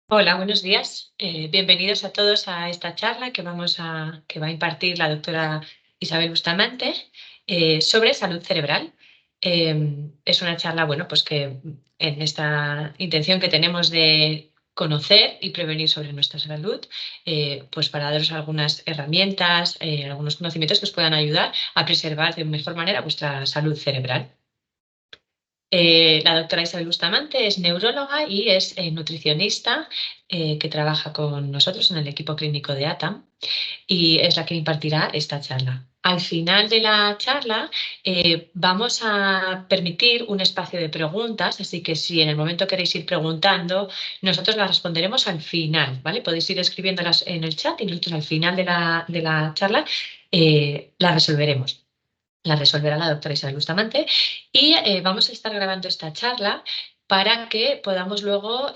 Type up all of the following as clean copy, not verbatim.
Hola, buenos días. Bienvenidos a todos a esta charla que va a impartir la doctora Isabel Bustamante sobre salud cerebral. Es una charla, bueno, pues que en esta intención que tenemos de conocer y prevenir sobre nuestra salud, pues para daros algunas herramientas, algunos conocimientos que os puedan ayudar a preservar de mejor manera vuestra salud cerebral. La doctora Isabel Bustamante es neuróloga y es nutricionista que trabaja con nosotros en el equipo clínico de ATAM y es la que impartirá esta charla. Al final de la charla vamos a permitir un espacio de preguntas, así que si en el momento queréis ir preguntando, nosotros las responderemos al final, ¿vale? Podéis ir escribiéndolas en el chat y nosotros al final de la charla las resolveremos. La resolverá la doctora Isabel Bustamante y vamos a estar grabando esta charla para que podamos luego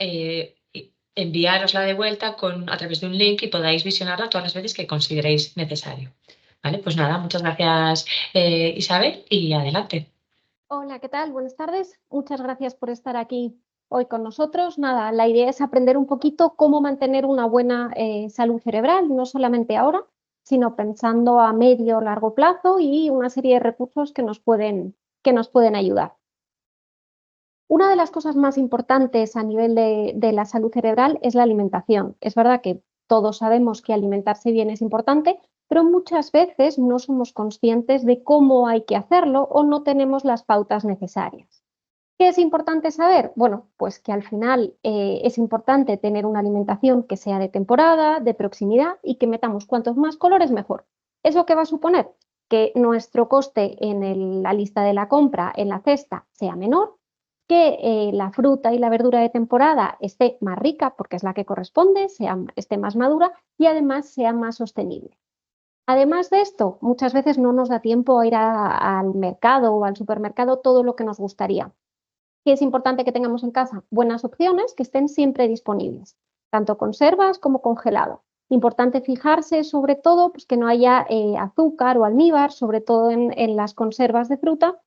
enviárosla de vuelta a través de un link y podáis visionarla todas las veces que consideréis necesario. Vale, pues nada, muchas gracias Isabel y adelante. Hola, ¿qué tal? Buenas tardes. Muchas gracias por estar aquí hoy con nosotros. Nada, la idea es aprender un poquito cómo mantener una buena salud cerebral, no solamente ahora, sino pensando a medio o largo plazo y una serie de recursos que nos pueden ayudar. Una de las cosas más importantes a nivel de la salud cerebral es la alimentación. Es verdad que todos sabemos que alimentarse bien es importante, pero muchas veces no somos conscientes de cómo hay que hacerlo o no tenemos las pautas necesarias. ¿Qué es importante saber? Bueno, pues que al final es importante tener una alimentación que sea de temporada, de proximidad y que metamos cuantos más colores mejor. ¿Eso qué va a suponer? Que nuestro coste en la lista de la compra, en la cesta, sea menor, que la fruta y la verdura de temporada esté más rica porque es la que corresponde, esté más madura y además sea más sostenible. Además de esto, muchas veces no nos da tiempo a ir al mercado o al supermercado todo lo que nos gustaría. Y es importante que tengamos en casa buenas opciones que estén siempre disponibles, tanto conservas como congelado. Importante fijarse sobre todo pues, que no haya azúcar o almíbar, sobre todo en las conservas de fruta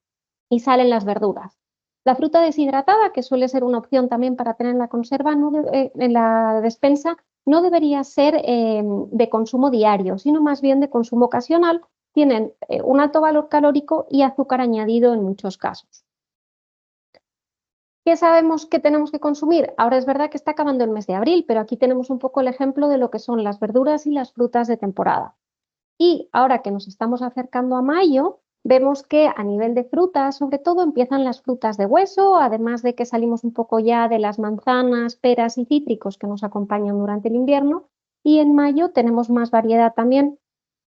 y sal en las verduras. La fruta deshidratada, que suele ser una opción también para tener en la conserva, en la despensa, no debería ser de consumo diario, sino más bien de consumo ocasional. Tienen un alto valor calórico y azúcar añadido en muchos casos. ¿Qué sabemos que tenemos que consumir? Ahora es verdad que está acabando el mes de abril, pero aquí tenemos un poco el ejemplo de lo que son las verduras y las frutas de temporada. Y ahora que nos estamos acercando a mayo, vemos que a nivel de frutas, sobre todo, empiezan las frutas de hueso, además de que salimos un poco ya de las manzanas, peras y cítricos que nos acompañan durante el invierno. Y en mayo tenemos más variedad también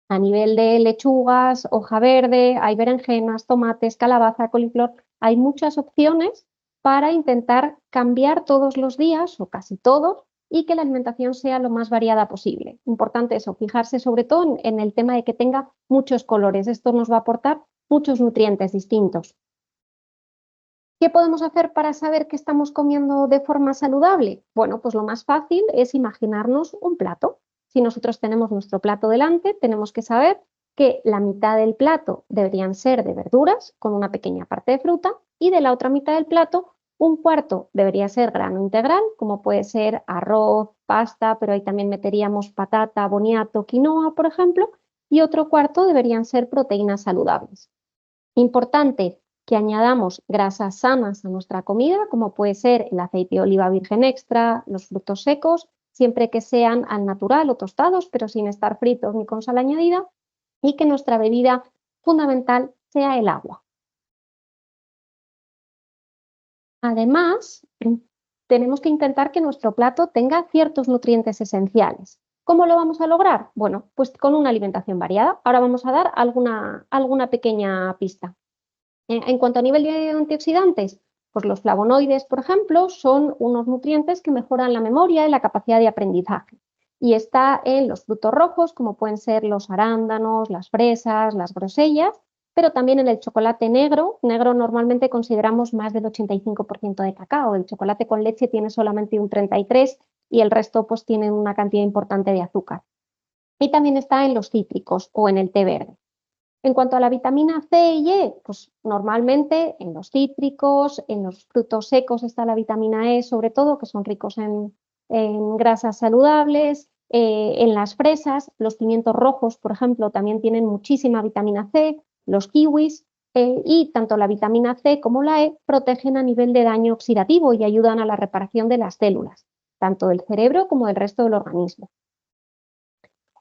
a nivel de lechugas, hoja verde, hay berenjenas, tomates, calabaza, coliflor. Hay muchas opciones para intentar cambiar todos los días o casi todos y que la alimentación sea lo más variada posible. Importante eso, fijarse sobre todo en el tema de que tenga muchos colores. Esto nos va a aportar muchos nutrientes distintos. ¿Qué podemos hacer para saber que estamos comiendo de forma saludable? Bueno, pues lo más fácil es imaginarnos un plato. Si nosotros tenemos nuestro plato delante, tenemos que saber que la mitad del plato deberían ser de verduras con una pequeña parte de fruta y de la otra mitad del plato un cuarto debería ser grano integral, como puede ser arroz, pasta, pero ahí también meteríamos patata, boniato, quinoa, por ejemplo, y otro cuarto deberían ser proteínas saludables. Importante que añadamos grasas sanas a nuestra comida, como puede ser el aceite de oliva virgen extra, los frutos secos, siempre que sean al natural o tostados, pero sin estar fritos ni con sal añadida, y que nuestra bebida fundamental sea el agua. Además, tenemos que intentar que nuestro plato tenga ciertos nutrientes esenciales. ¿Cómo lo vamos a lograr? Bueno, pues con una alimentación variada. Ahora vamos a dar alguna pequeña pista. En cuanto a nivel de antioxidantes, pues los flavonoides, por ejemplo, son unos nutrientes que mejoran la memoria y la capacidad de aprendizaje. Y está en los frutos rojos, como pueden ser los arándanos, las fresas, las grosellas, pero también en el chocolate negro. Negro normalmente consideramos más del 85% de cacao. El chocolate con leche tiene solamente un 33% y el resto pues tiene una cantidad importante de azúcar. Y también está en los cítricos o en el té verde. En cuanto a la vitamina C y E, pues normalmente en los cítricos, en los frutos secos está la vitamina E, sobre todo, que son ricos en grasas saludables, en las fresas, los pimientos rojos, por ejemplo, también tienen muchísima vitamina C, los kiwis, y tanto la vitamina C como la E protegen a nivel de daño oxidativo y ayudan a la reparación de las células, tanto del cerebro como del resto del organismo.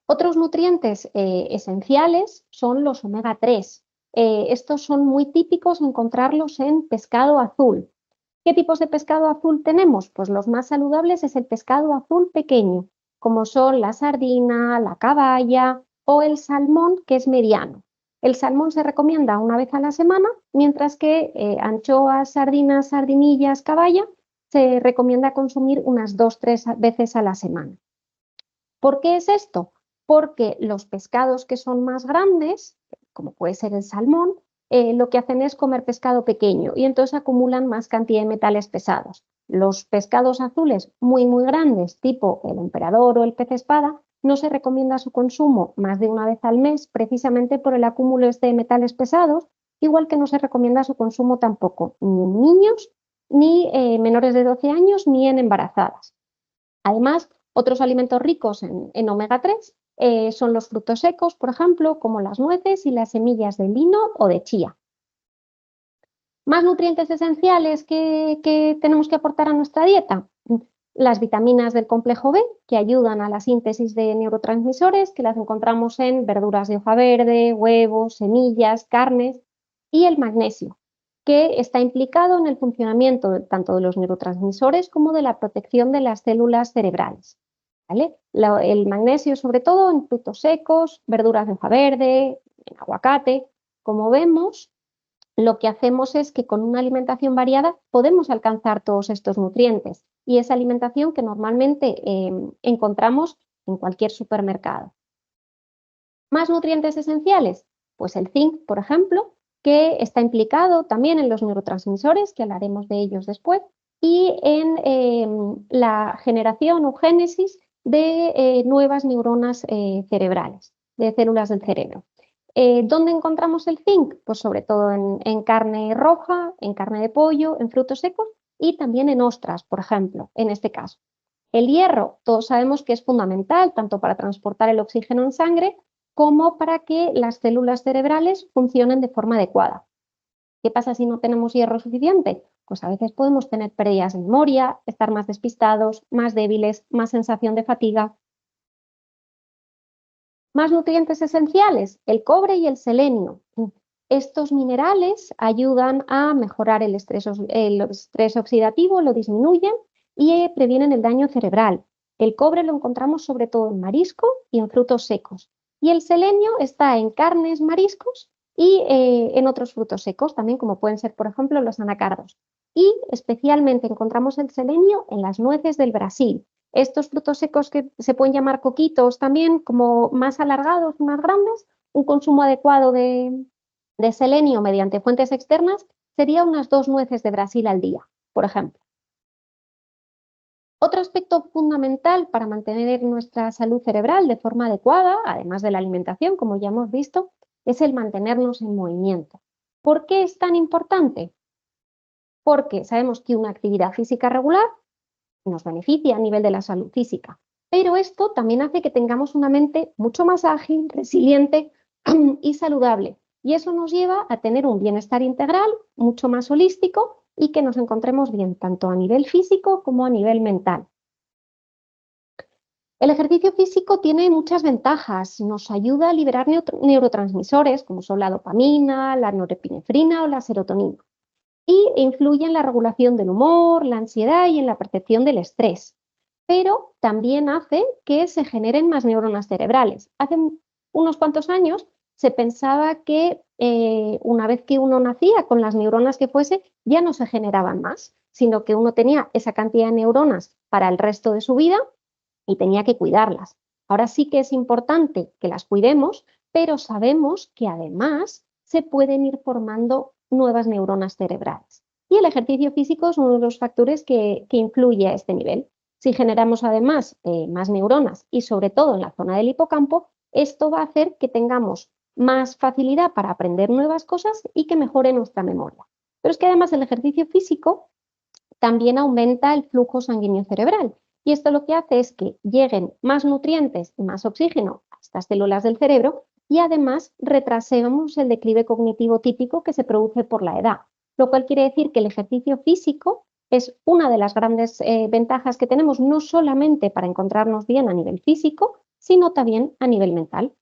Otros nutrientes esenciales son los omega 3. Estos son muy típicos encontrarlos en pescado azul. ¿Qué tipos de pescado azul tenemos? Pues los más saludables es el pescado azul pequeño, como son la sardina, la caballa o el salmón, que es mediano. El salmón se recomienda una vez a la semana, mientras que anchoas, sardinas, sardinillas, caballa, se recomienda consumir unas 2-3 veces a la semana. ¿Por qué es esto? Porque los pescados que son más grandes, como puede ser el salmón, lo que hacen es comer pescado pequeño y entonces acumulan más cantidad de metales pesados. Los pescados azules muy grandes, tipo el emperador o el pez espada, no se recomienda su consumo más de una vez al mes, precisamente por el acúmulo de metales pesados, igual que no se recomienda su consumo tampoco ni en niños, ni menores de 12 años, ni en embarazadas. Además, otros alimentos ricos en omega 3 son los frutos secos, por ejemplo, como las nueces y las semillas de lino o de chía. Más nutrientes esenciales que tenemos que aportar a nuestra dieta. Las vitaminas del complejo B, que ayudan a la síntesis de neurotransmisores, que las encontramos en verduras de hoja verde, huevos, semillas, carnes, y el magnesio, que está implicado en el funcionamiento tanto de los neurotransmisores como de la protección de las células cerebrales. ¿Vale? El magnesio, sobre todo en frutos secos, verduras de hoja verde, en aguacate. Como vemos, lo que hacemos es que con una alimentación variada podemos alcanzar todos estos nutrientes y esa alimentación que normalmente encontramos en cualquier supermercado. ¿Más nutrientes esenciales? Pues el zinc, por ejemplo, que está implicado también en los neurotransmisores, que hablaremos de ellos después, y en la generación o génesis de nuevas neuronas cerebrales, de células del cerebro. ¿Dónde encontramos el zinc? Pues sobre todo en carne roja, en carne de pollo, en frutos secos y también en ostras, por ejemplo, en este caso. El hierro, todos sabemos que es fundamental tanto para transportar el oxígeno en sangre como para que las células cerebrales funcionen de forma adecuada. ¿Qué pasa si no tenemos hierro suficiente? Pues a veces podemos tener pérdidas de memoria, estar más despistados, más débiles, más sensación de fatiga. Más nutrientes esenciales, el cobre y el selenio. Estos minerales ayudan a mejorar el estrés oxidativo, lo disminuyen y previenen el daño cerebral. El cobre lo encontramos sobre todo en marisco y en frutos secos. Y el selenio está en carnes, mariscos y en otros frutos secos, también como pueden ser, por ejemplo, los anacardos. Y especialmente encontramos el selenio en las nueces del Brasil. Estos frutos secos que se pueden llamar coquitos también, como más alargados, más grandes, un consumo adecuado de selenio mediante fuentes externas sería unas 2 nueces de Brasil al día, por ejemplo. Otro aspecto fundamental para mantener nuestra salud cerebral de forma adecuada, además de la alimentación, como ya hemos visto, es el mantenernos en movimiento. ¿Por qué es tan importante? Porque sabemos que una actividad física regular nos beneficia a nivel de la salud física, pero esto también hace que tengamos una mente mucho más ágil, resiliente y saludable. Y eso nos lleva a tener un bienestar integral mucho más holístico y que nos encontremos bien tanto a nivel físico como a nivel mental. El ejercicio físico tiene muchas ventajas. Nos ayuda a liberar neurotransmisores como son la dopamina, la norepinefrina o la serotonina y influye en la regulación del humor, la ansiedad y en la percepción del estrés. Pero también hace que se generen más neuronas cerebrales. Hace unos cuantos años se pensaba que una vez que uno nacía con las neuronas que fuese, ya no se generaban más, sino que uno tenía esa cantidad de neuronas para el resto de su vida y tenía que cuidarlas. Ahora sí que es importante que las cuidemos, pero sabemos que además se pueden ir formando nuevas neuronas cerebrales. Y el ejercicio físico es uno de los factores que influye a este nivel. Si generamos además más neuronas y sobre todo en la zona del hipocampo, esto va a hacer que tengamos más facilidad para aprender nuevas cosas y que mejore nuestra memoria. Pero es que además el ejercicio físico también aumenta el flujo sanguíneo cerebral Y esto lo que hace es que lleguen más nutrientes y más oxígeno a estas células del cerebro y además retrasemos el declive cognitivo típico que se produce por la edad, lo cual quiere decir que el ejercicio físico es una de las grandes ventajas que tenemos, no solamente para encontrarnos bien a nivel físico, sino también a nivel mental.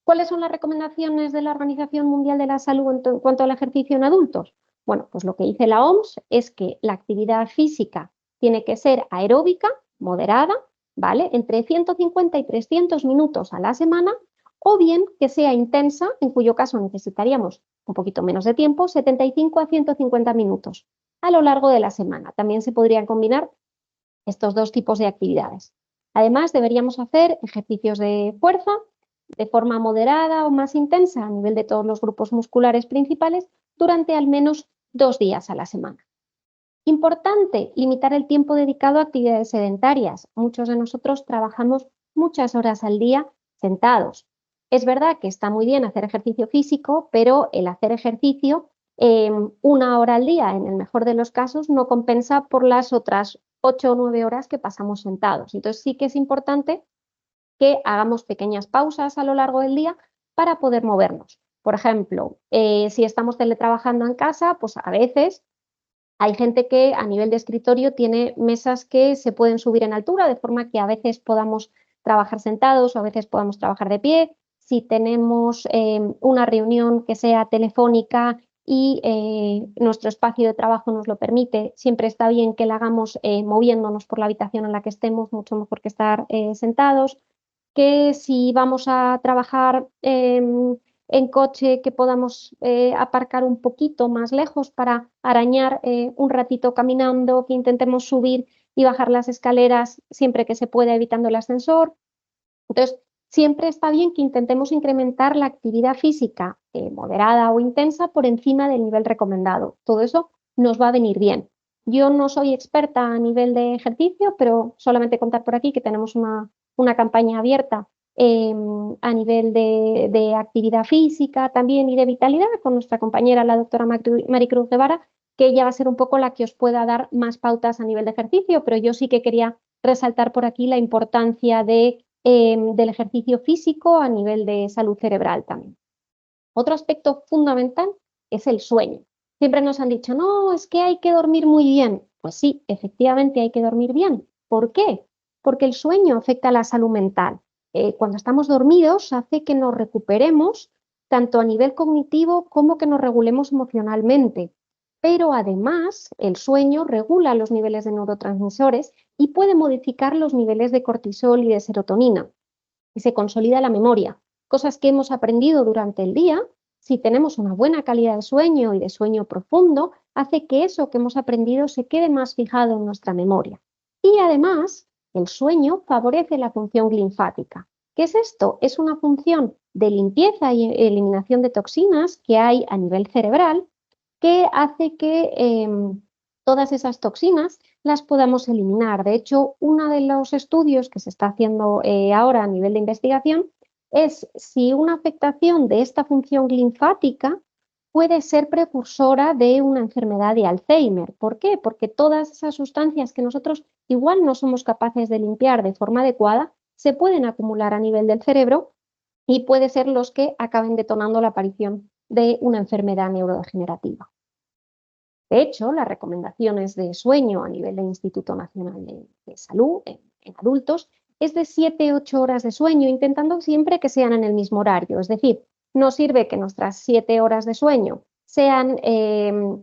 ¿Cuáles son las recomendaciones de la Organización Mundial de la Salud en cuanto al ejercicio en adultos? Bueno, pues lo que dice la OMS es que la actividad física tiene que ser aeróbica, moderada, ¿vale? Entre 150 y 300 minutos a la semana, o bien que sea intensa, en cuyo caso necesitaríamos un poquito menos de tiempo, 75 a 150 minutos a lo largo de la semana. También se podrían combinar estos dos tipos de actividades. Además, deberíamos hacer ejercicios de fuerza de forma moderada o más intensa a nivel de todos los grupos musculares principales durante al menos 2 días a la semana. Importante, limitar el tiempo dedicado a actividades sedentarias. Muchos de nosotros trabajamos muchas horas al día sentados. Es verdad que está muy bien hacer ejercicio físico, pero el hacer ejercicio 1 hora al día, en el mejor de los casos, no compensa por las otras 8 o 9 horas que pasamos sentados. Entonces sí que es importante que hagamos pequeñas pausas a lo largo del día para poder movernos. Por ejemplo, si estamos teletrabajando en casa, pues a veces hay gente que a nivel de escritorio tiene mesas que se pueden subir en altura, de forma que a veces podamos trabajar sentados o a veces podamos trabajar de pie. Si tenemos una reunión que sea telefónica y nuestro espacio de trabajo nos lo permite, siempre está bien que la hagamos moviéndonos por la habitación en la que estemos, mucho mejor que estar sentados. Que si vamos a trabajar en coche, que podamos aparcar un poquito más lejos para arañar un ratito caminando, que intentemos subir y bajar las escaleras siempre que se pueda, evitando el ascensor. Entonces, siempre está bien que intentemos incrementar la actividad física moderada o intensa por encima del nivel recomendado. Todo eso nos va a venir bien. Yo no soy experta a nivel de ejercicio, pero solamente contar por aquí que tenemos una campaña abierta a nivel de actividad física también y de vitalidad con nuestra compañera, la doctora Maricruz Guevara, que ella va a ser un poco la que os pueda dar más pautas a nivel de ejercicio, pero yo sí que quería resaltar por aquí la importancia del ejercicio físico a nivel de salud cerebral también. Otro aspecto fundamental es el sueño. Siempre nos han dicho, no, es que hay que dormir muy bien. Pues sí, efectivamente hay que dormir bien. ¿Por qué? Porque el sueño afecta a la salud mental. Cuando estamos dormidos hace que nos recuperemos tanto a nivel cognitivo como que nos regulemos emocionalmente. Pero además el sueño regula los niveles de neurotransmisores y puede modificar los niveles de cortisol y de serotonina. Y se consolida la memoria. Cosas que hemos aprendido durante el día, si tenemos una buena calidad de sueño y de sueño profundo, hace que eso que hemos aprendido se quede más fijado en nuestra memoria. Y además, el sueño favorece la función linfática. ¿Qué es esto? Es una función de limpieza y eliminación de toxinas que hay a nivel cerebral que hace que todas esas toxinas las podamos eliminar. De hecho, uno de los estudios que se está haciendo ahora a nivel de investigación es si una afectación de esta función linfática puede ser precursora de una enfermedad de Alzheimer. ¿Por qué? Porque todas esas sustancias que nosotros igual no somos capaces de limpiar de forma adecuada se pueden acumular a nivel del cerebro y puede ser los que acaben detonando la aparición de una enfermedad neurodegenerativa. De hecho, las recomendaciones de sueño a nivel del Instituto Nacional de Salud en adultos es de 7-8 horas de sueño, intentando siempre que sean en el mismo horario. Es decir, no sirve que nuestras 7 horas de sueño sean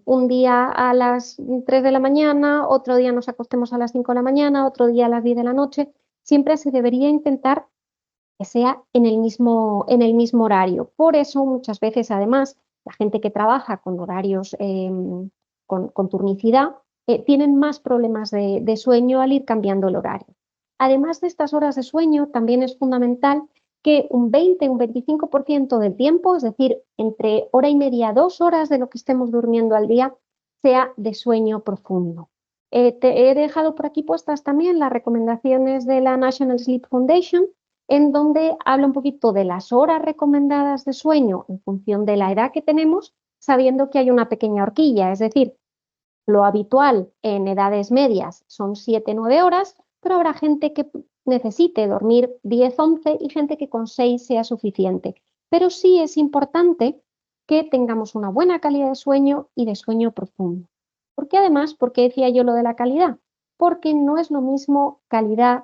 un día a las 3 de la mañana, otro día nos acostemos a las 5 de la mañana, otro día a las 10 de la noche. Siempre se debería intentar que sea en el mismo horario. Por eso, muchas veces, además, la gente que trabaja con horarios con turnicidad tienen más problemas de sueño al ir cambiando el horario. Además de estas horas de sueño, también es fundamental que un 20, un 25% del tiempo, es decir, entre hora y media, 2 horas de lo que estemos durmiendo al día, sea de sueño profundo. Te he dejado por aquí puestas también las recomendaciones de la National Sleep Foundation, en donde habla un poquito de las horas recomendadas de sueño en función de la edad que tenemos, sabiendo que hay una pequeña horquilla, es decir, Lo habitual en edades medias son 7-9 horas, pero habrá gente que necesite dormir 10-11 y gente que con 6 sea suficiente. Pero sí es importante que tengamos una buena calidad de sueño y de sueño profundo. ¿Por qué decía yo lo de la calidad? Porque no es lo mismo calidad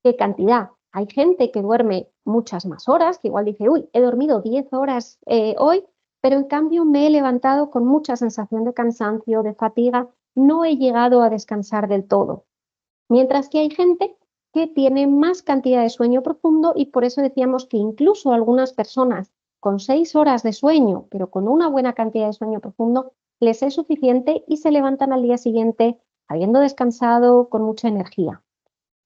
que cantidad. Hay gente que duerme muchas más horas, que igual dice, uy, he dormido 10 horas hoy, pero en cambio me he levantado con mucha sensación de cansancio, de fatiga, no he llegado a descansar del todo. Mientras que hay gente que tiene más cantidad de sueño profundo y por eso decíamos que incluso algunas personas con 6 horas de sueño, pero con una buena cantidad de sueño profundo, les es suficiente y se levantan al día siguiente habiendo descansado con mucha energía.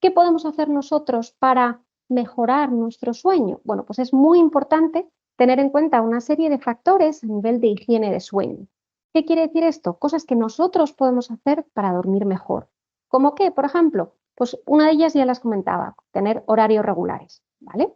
¿Qué podemos hacer nosotros para mejorar nuestro sueño? Bueno, pues es muy importante tener en cuenta una serie de factores a nivel de higiene de sueño. ¿Qué quiere decir esto? Cosas que nosotros podemos hacer para dormir mejor. ¿Cómo qué? Por ejemplo, pues una de ellas ya las comentaba, tener horarios regulares, ¿vale?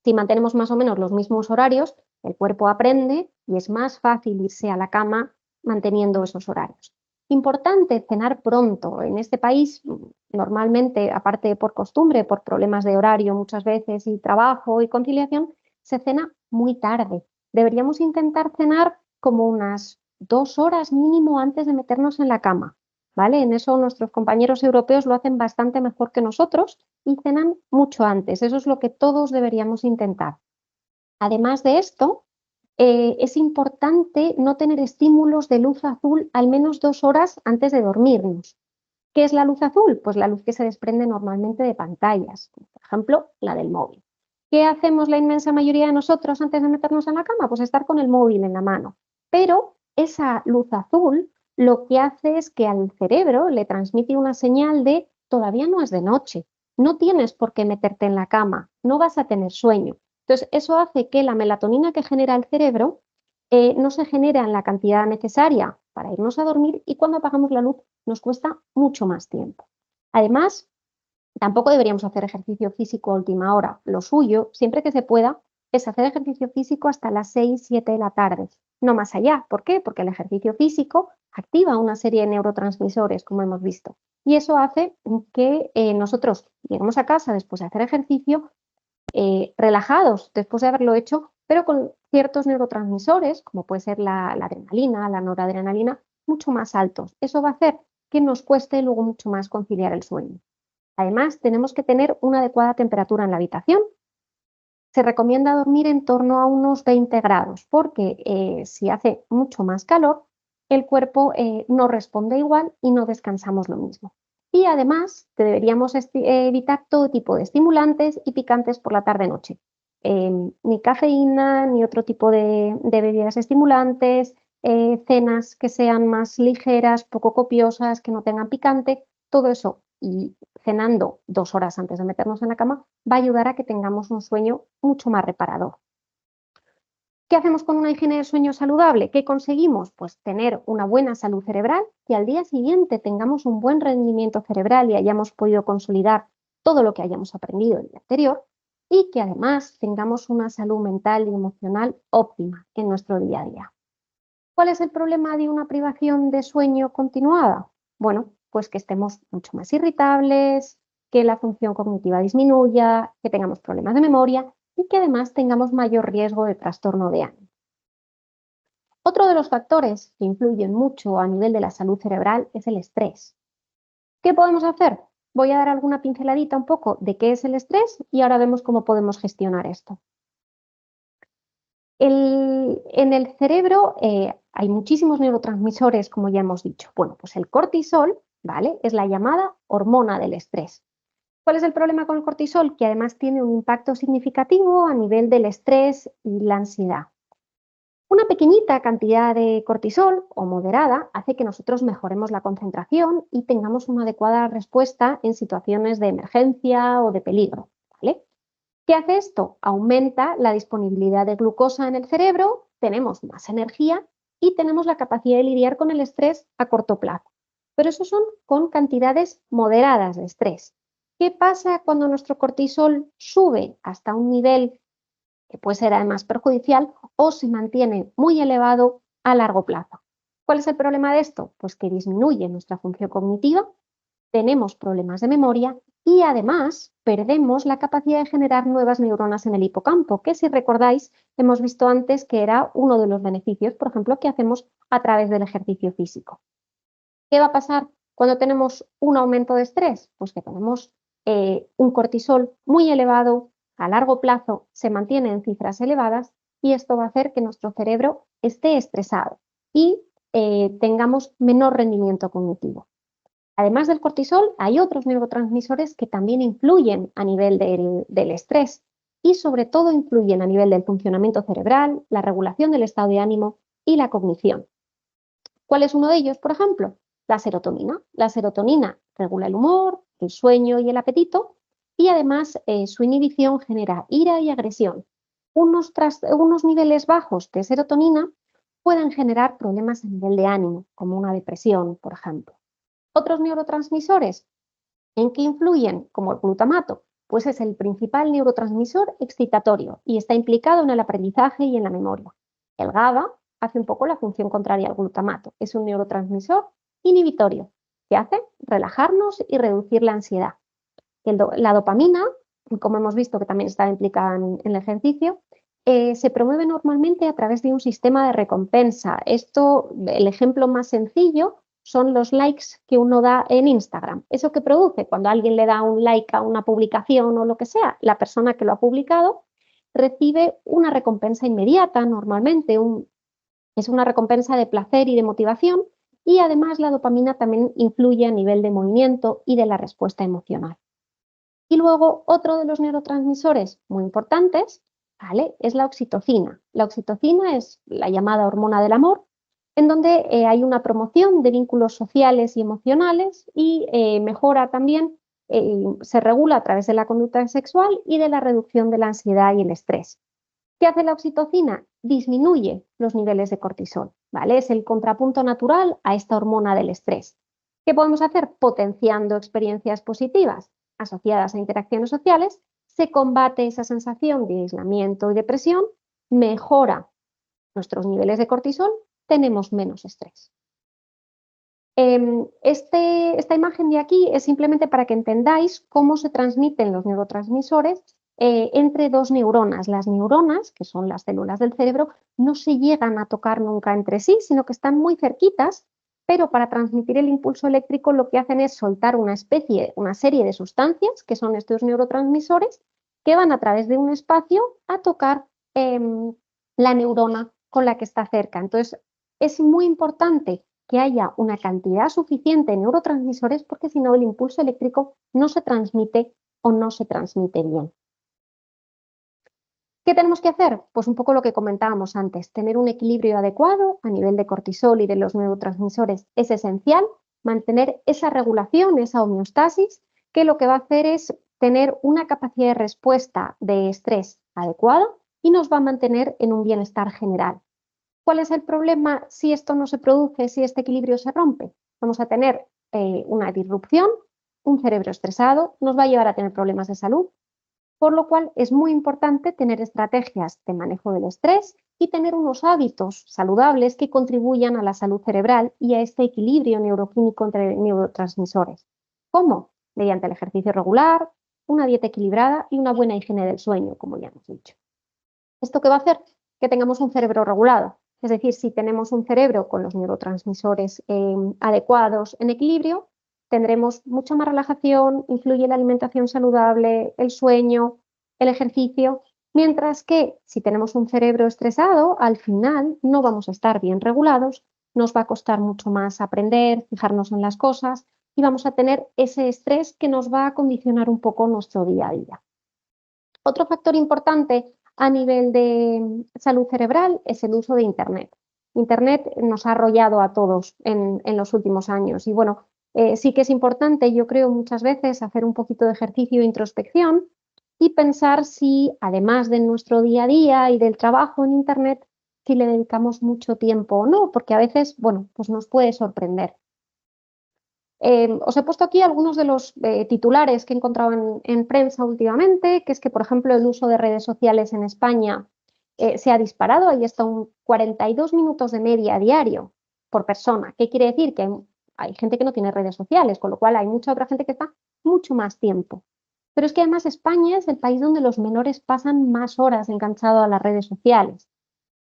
Si mantenemos más o menos los mismos horarios, el cuerpo aprende y es más fácil irse a la cama manteniendo esos horarios. Importante cenar pronto. En este país, normalmente, aparte por costumbre, por problemas de horario muchas veces y trabajo y conciliación, se cena muy tarde. Deberíamos intentar cenar como unas 2 horas mínimo antes de meternos en la cama, ¿vale? En eso nuestros compañeros europeos lo hacen bastante mejor que nosotros y cenan mucho antes. Eso es lo que todos deberíamos intentar. Además de esto, es importante no tener estímulos de luz azul al menos 2 horas antes de dormirnos. ¿Qué es la luz azul? Pues la luz que se desprende normalmente de pantallas, por ejemplo, la del móvil. ¿Qué hacemos la inmensa mayoría de nosotros antes de meternos en la cama? Pues estar con el móvil en la mano. Pero esa luz azul lo que hace es que al cerebro le transmite una señal de todavía no es de noche, no tienes por qué meterte en la cama, no vas a tener sueño. Entonces, eso hace que la melatonina que genera el cerebro no se genera en la cantidad necesaria para irnos a dormir y cuando apagamos la luz nos cuesta mucho más tiempo. Además, tampoco deberíamos hacer ejercicio físico a última hora. Lo suyo, siempre que se pueda, es hacer ejercicio físico hasta las 6-7 de la tarde, no más allá. ¿Por qué? Porque el ejercicio físico activa una serie de neurotransmisores, como hemos visto, y eso hace que nosotros lleguemos a casa después de hacer ejercicio relajados después de haberlo hecho, pero con ciertos neurotransmisores, como puede ser la adrenalina, la noradrenalina, mucho más altos. Eso va a hacer que nos cueste luego mucho más conciliar el sueño. Además, tenemos que tener una adecuada temperatura en la habitación. Se recomienda dormir en torno a unos 20 grados, porque si hace mucho más calor, el cuerpo no responde igual y no descansamos lo mismo. Y además, deberíamos evitar todo tipo de estimulantes y picantes por la tarde-noche. Ni cafeína, ni otro tipo de bebidas estimulantes, cenas que sean más ligeras, poco copiosas, que no tengan picante, todo eso. Y cenando 2 horas antes de meternos en la cama va a ayudar a que tengamos un sueño mucho más reparador. ¿Qué hacemos con una higiene de sueño saludable? ¿Qué conseguimos? Pues tener una buena salud cerebral, que al día siguiente tengamos un buen rendimiento cerebral y hayamos podido consolidar todo lo que hayamos aprendido el día anterior y que además tengamos una salud mental y emocional óptima en nuestro día a día. ¿Cuál es el problema de una privación de sueño continuada? Bueno, pues que estemos mucho más irritables, que la función cognitiva disminuya, que tengamos problemas de memoria y que además tengamos mayor riesgo de trastorno de ánimo. Otro de los factores que influyen mucho a nivel de la salud cerebral es el estrés. ¿Qué podemos hacer? Voy a dar alguna pinceladita un poco de qué es el estrés y ahora vemos cómo podemos gestionar esto. En el cerebro hay muchísimos neurotransmisores, como ya hemos dicho. Bueno, pues el cortisol, ¿vale? Es la llamada hormona del estrés. ¿Cuál es el problema con el cortisol? Que además tiene un impacto significativo a nivel del estrés y la ansiedad. Una pequeñita cantidad de cortisol o moderada hace que nosotros mejoremos la concentración y tengamos una adecuada respuesta en situaciones de emergencia o de peligro, ¿vale? ¿Qué hace esto? Aumenta la disponibilidad de glucosa en el cerebro, tenemos más energía y tenemos la capacidad de lidiar con el estrés a corto plazo. Pero eso son con cantidades moderadas de estrés. ¿Qué pasa cuando nuestro cortisol sube hasta un nivel que puede ser además perjudicial o se mantiene muy elevado a largo plazo? ¿Cuál es el problema de esto? Pues que disminuye nuestra función cognitiva, tenemos problemas de memoria y además perdemos la capacidad de generar nuevas neuronas en el hipocampo, que si recordáis hemos visto antes que era uno de los beneficios, por ejemplo, que hacemos a través del ejercicio físico. ¿Qué va a pasar cuando tenemos un aumento de estrés? Pues que tenemos un cortisol muy elevado, a largo plazo se mantiene en cifras elevadas y esto va a hacer que nuestro cerebro esté estresado y tengamos menor rendimiento cognitivo. Además del cortisol, hay otros neurotransmisores que también influyen a nivel del estrés y sobre todo influyen a nivel del funcionamiento cerebral, la regulación del estado de ánimo y la cognición. ¿Cuál es uno de ellos, por ejemplo? La serotonina. La serotonina regula el humor, el sueño y el apetito y además su inhibición genera ira y agresión. Unos niveles bajos de serotonina pueden generar problemas a nivel de ánimo, como una depresión, por ejemplo. Otros neurotransmisores en qué influyen, como el glutamato, pues es el principal neurotransmisor excitatorio y está implicado en el aprendizaje y en la memoria. El GABA hace un poco la función contraria al glutamato, es un neurotransmisor inhibitorio que hace relajarnos y reducir la ansiedad. La dopamina, como hemos visto que también está implicada en el ejercicio, se promueve normalmente a través de un sistema de recompensa. Esto, el ejemplo más sencillo son los likes que uno da en Instagram. Eso que produce cuando alguien le da un like a una publicación o lo que sea, la persona que lo ha publicado recibe una recompensa inmediata normalmente, es una recompensa de placer y de motivación y además la dopamina también influye a nivel de movimiento y de la respuesta emocional. Y luego otro de los neurotransmisores muy importantes, ¿vale?, es la oxitocina. La oxitocina es la llamada hormona del amor, en donde hay una promoción de vínculos sociales y emocionales y mejora también, se regula a través de la conducta sexual y de la reducción de la ansiedad y el estrés. ¿Qué hace la oxitocina? Disminuye los niveles de cortisol, ¿vale? Es el contrapunto natural a esta hormona del estrés. ¿Qué podemos hacer? Potenciando experiencias positivas asociadas a interacciones sociales, se combate esa sensación de aislamiento y depresión, mejora nuestros niveles de cortisol, tenemos menos estrés. Esta imagen de aquí es simplemente para que entendáis cómo se transmiten los neurotransmisores entre dos neuronas. Las neuronas, que son las células del cerebro, no se llegan a tocar nunca entre sí, sino que están muy cerquitas, pero para transmitir el impulso eléctrico lo que hacen es soltar una serie de sustancias, que son estos neurotransmisores, que van a través de un espacio a tocar la neurona con la que está cerca. Entonces, es muy importante que haya una cantidad suficiente de neurotransmisores porque si no el impulso eléctrico no se transmite o no se transmite bien. ¿Qué tenemos que hacer? Pues un poco lo que comentábamos antes, tener un equilibrio adecuado a nivel de cortisol y de los neurotransmisores es esencial, mantener esa regulación, esa homeostasis, que lo que va a hacer es tener una capacidad de respuesta de estrés adecuada y nos va a mantener en un bienestar general. ¿Cuál es el problema si esto no se produce, si este equilibrio se rompe? Vamos a tener una disrupción, un cerebro estresado, nos va a llevar a tener problemas de salud, por lo cual es muy importante tener estrategias de manejo del estrés y tener unos hábitos saludables que contribuyan a la salud cerebral y a este equilibrio neuroquímico entre neurotransmisores. ¿Cómo? Mediante el ejercicio regular, una dieta equilibrada y una buena higiene del sueño, como ya hemos dicho. ¿Esto qué va a hacer? Que tengamos un cerebro regulado. Es decir, si tenemos un cerebro con los neurotransmisores adecuados en equilibrio, tendremos mucha más relajación, influye la alimentación saludable, el sueño, el ejercicio, mientras que si tenemos un cerebro estresado, al final no vamos a estar bien regulados, nos va a costar mucho más aprender, fijarnos en las cosas y vamos a tener ese estrés que nos va a condicionar un poco nuestro día a día. Otro factor importante a nivel de salud cerebral es el uso de Internet. Internet nos ha arrollado a todos en los últimos años y bueno, sí que es importante, yo creo, muchas veces hacer un poquito de ejercicio de introspección y pensar si, además de nuestro día a día y del trabajo en Internet, si le dedicamos mucho tiempo o no, porque a veces, bueno, pues nos puede sorprender. Os he puesto aquí algunos de los titulares que he encontrado en prensa últimamente, que es que, por ejemplo, el uso de redes sociales en España se ha disparado, ahí está un 42 minutos de media diario por persona. ¿Qué quiere decir? Que hay gente que no tiene redes sociales, con lo cual hay mucha otra gente que está mucho más tiempo. Pero es que además España es el país donde los menores pasan más horas enganchados a las redes sociales.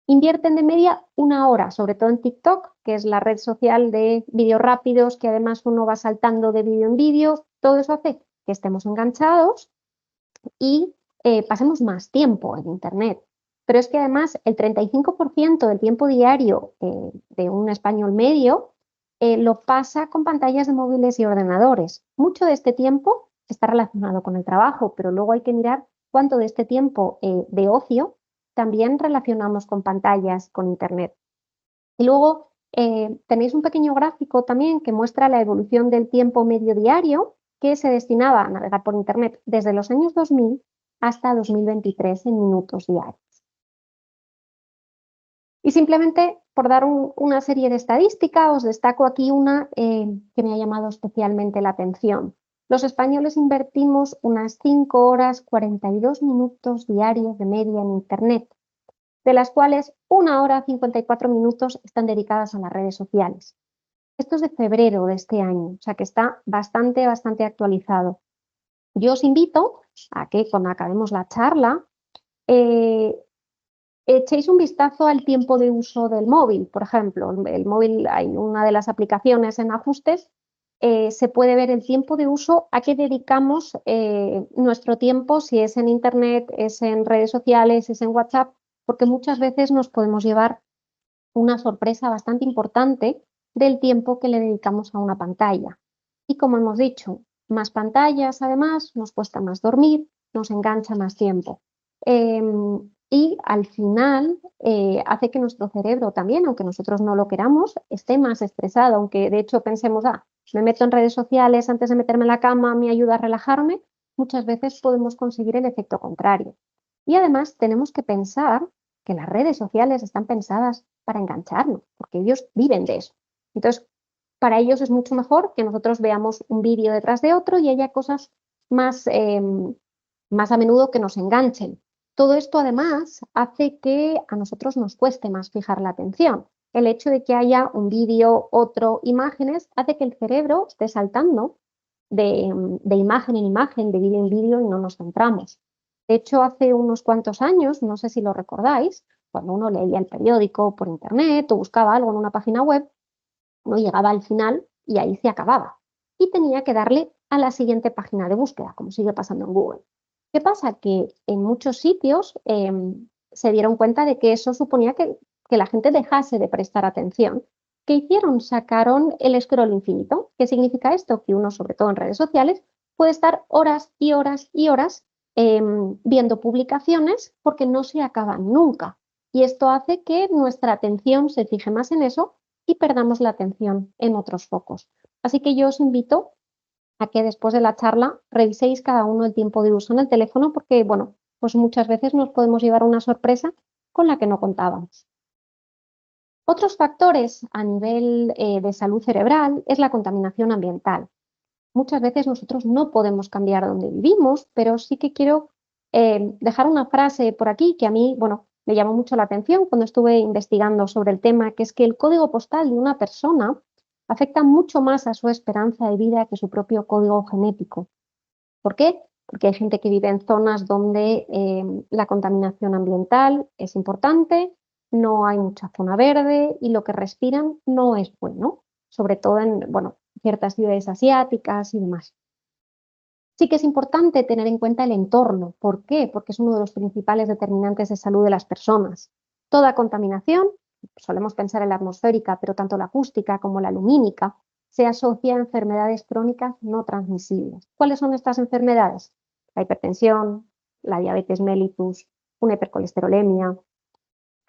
Invierten de media 1 hora, sobre todo en TikTok, que es la red social de vídeos rápidos, que además uno va saltando de vídeo en vídeo. Todo eso hace que estemos enganchados y pasemos más tiempo en Internet. Pero es que además el 35% del tiempo diario de un español medio lo pasa con pantallas de móviles y ordenadores. Mucho de este tiempo está relacionado con el trabajo, pero luego hay que mirar cuánto de este tiempo de ocio también relacionamos con pantallas, con Internet. Y luego tenéis un pequeño gráfico también que muestra la evolución del tiempo medio diario que se destinaba a navegar por Internet desde los años 2000 hasta 2023 en minutos diarios. Y simplemente por dar una serie de estadísticas, os destaco aquí una que me ha llamado especialmente la atención. Los españoles invertimos unas 5 horas 42 minutos diarios de media en Internet, de las cuales 1 hora 54 minutos están dedicadas a las redes sociales. Esto es de febrero de este año, o sea que está bastante actualizado. Yo os invito a que cuando acabemos la charla echéis un vistazo al tiempo de uso del móvil. Por ejemplo, el móvil, hay una de las aplicaciones en ajustes, se puede ver el tiempo de uso, a qué dedicamos nuestro tiempo, si es en Internet, es en redes sociales, es en WhatsApp, porque muchas veces nos podemos llevar una sorpresa bastante importante del tiempo que le dedicamos a una pantalla. Y como hemos dicho, más pantallas además nos cuesta más dormir, nos engancha más tiempo. Y al final hace que nuestro cerebro también, aunque nosotros no lo queramos, esté más estresado, aunque de hecho pensemos, me meto en redes sociales antes de meterme en la cama, me ayuda a relajarme, muchas veces podemos conseguir el efecto contrario. Y además tenemos que pensar que las redes sociales están pensadas para engancharnos, porque ellos viven de eso. Entonces, para ellos es mucho mejor que nosotros veamos un vídeo detrás de otro y haya cosas más a menudo que nos enganchen. Todo esto además hace que a nosotros nos cueste más fijar la atención. El hecho de que haya un vídeo, otro, imágenes, hace que el cerebro esté saltando de imagen en imagen, de vídeo en vídeo y no nos centramos. De hecho, hace unos cuantos años, no sé si lo recordáis, cuando uno leía el periódico por internet o buscaba algo en una página web, uno llegaba al final y ahí se acababa. Y tenía que darle a la siguiente página de búsqueda, como sigue pasando en Google. ¿Qué pasa? Que en muchos sitios se dieron cuenta de que eso suponía que la gente dejase de prestar atención. ¿Qué hicieron? Sacaron el scroll infinito. ¿Qué significa esto? Que uno, sobre todo en redes sociales, puede estar horas y horas y horas viendo publicaciones porque no se acaban nunca. Y esto hace que nuestra atención se fije más en eso y perdamos la atención en otros focos. Así que yo os invito a que después de la charla reviséis cada uno el tiempo de uso en el teléfono porque, bueno, pues muchas veces nos podemos llevar una sorpresa con la que no contábamos. Otros factores a nivel de salud cerebral es la contaminación ambiental. Muchas veces nosotros no podemos cambiar donde vivimos, pero sí que quiero dejar una frase por aquí que a mí, bueno, me llamó mucho la atención cuando estuve investigando sobre el tema, que es que el código postal de una persona afecta mucho más a su esperanza de vida que su propio código genético. ¿Por qué? Porque hay gente que vive en zonas donde la contaminación ambiental es importante, no hay mucha zona verde y lo que respiran no es bueno, sobre todo en, bueno, ciertas ciudades asiáticas y demás. Sí que es importante tener en cuenta el entorno. ¿Por qué? Porque es uno de los principales determinantes de salud de las personas. Toda contaminación, solemos pensar en la atmosférica, pero tanto la acústica como la lumínica, se asocia a enfermedades crónicas no transmisibles. ¿Cuáles son estas enfermedades? La hipertensión, la diabetes mellitus, una hipercolesterolemia.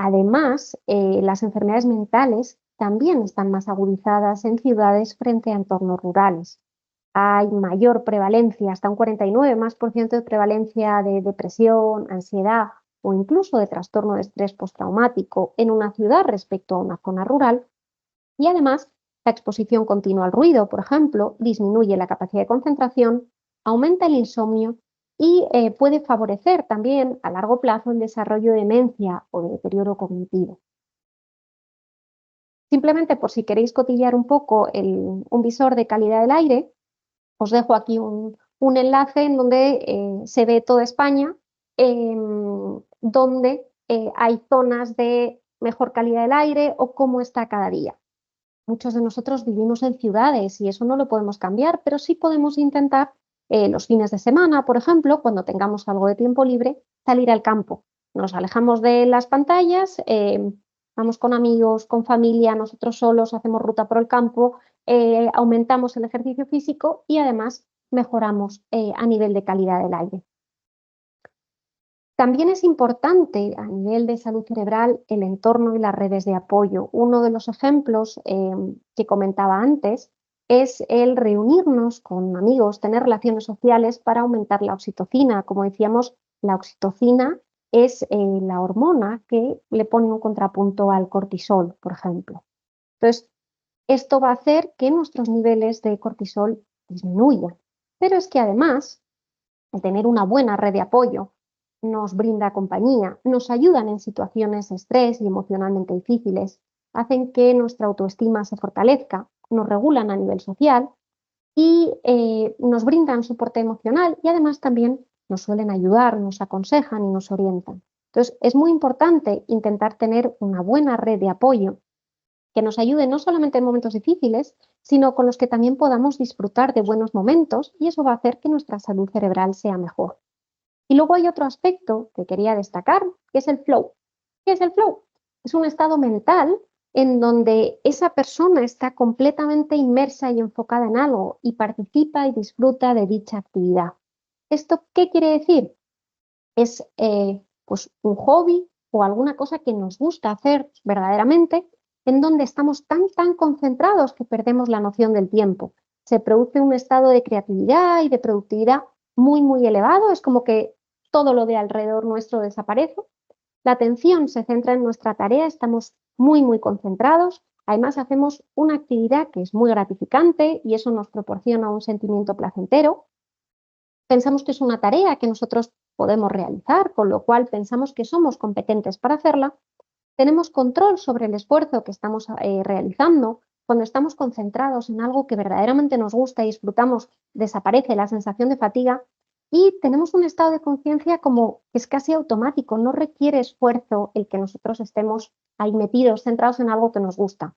Además, las enfermedades mentales también están más agudizadas en ciudades frente a entornos rurales. Hay mayor prevalencia, hasta un 49% de prevalencia de depresión, ansiedad o incluso de trastorno de estrés postraumático en una ciudad respecto a una zona rural. Y además, la exposición continua al ruido, por ejemplo, disminuye la capacidad de concentración, aumenta el insomnio y puede favorecer también a largo plazo el desarrollo de demencia o de deterioro cognitivo. Simplemente por si queréis cotillear un poco un visor de calidad del aire, os dejo aquí un enlace en donde se ve toda España, donde hay zonas de mejor calidad del aire o cómo está cada día. Muchos de nosotros vivimos en ciudades y eso no lo podemos cambiar, pero sí podemos intentar los fines de semana, por ejemplo, cuando tengamos algo de tiempo libre, salir al campo. Nos alejamos de las pantallas, vamos con amigos, con familia, nosotros solos, hacemos ruta por el campo, aumentamos el ejercicio físico y además mejoramos a nivel de calidad del aire. También es importante a nivel de salud cerebral el entorno y las redes de apoyo. Uno de los ejemplos que comentaba antes es el reunirnos con amigos, tener relaciones sociales para aumentar la oxitocina. Como decíamos, la oxitocina es la hormona que le pone un contrapunto al cortisol, por ejemplo. Entonces, esto va a hacer que nuestros niveles de cortisol disminuyan. Pero es que además, al tener una buena red de apoyo, nos brinda compañía, nos ayudan en situaciones de estrés y emocionalmente difíciles, hacen que nuestra autoestima se fortalezca, nos regulan a nivel social y nos brindan soporte emocional y además también nos suelen ayudar, nos aconsejan y nos orientan. Entonces, es muy importante intentar tener una buena red de apoyo que nos ayude no solamente en momentos difíciles, sino con los que también podamos disfrutar de buenos momentos y eso va a hacer que nuestra salud cerebral sea mejor. Y luego hay otro aspecto que quería destacar, que es el flow. ¿Qué es el flow? Es un estado mental en donde esa persona está completamente inmersa y enfocada en algo y participa y disfruta de dicha actividad. ¿Esto qué quiere decir? Es pues un hobby o alguna cosa que nos gusta hacer verdaderamente, en donde estamos tan concentrados que perdemos la noción del tiempo. Se produce un estado de creatividad y de productividad muy elevado, es como que todo lo de alrededor nuestro desaparece. La atención se centra en nuestra tarea, estamos muy concentrados. Además, hacemos una actividad que es muy gratificante y eso nos proporciona un sentimiento placentero. Pensamos que es una tarea que nosotros podemos realizar, con lo cual pensamos que somos competentes para hacerla. Tenemos control sobre el esfuerzo que estamos realizando. Cuando estamos concentrados en algo que verdaderamente nos gusta y disfrutamos, desaparece la sensación de fatiga y tenemos un estado de conciencia como que es casi automático, no requiere esfuerzo el que nosotros estemos ahí metidos, centrados en algo que nos gusta.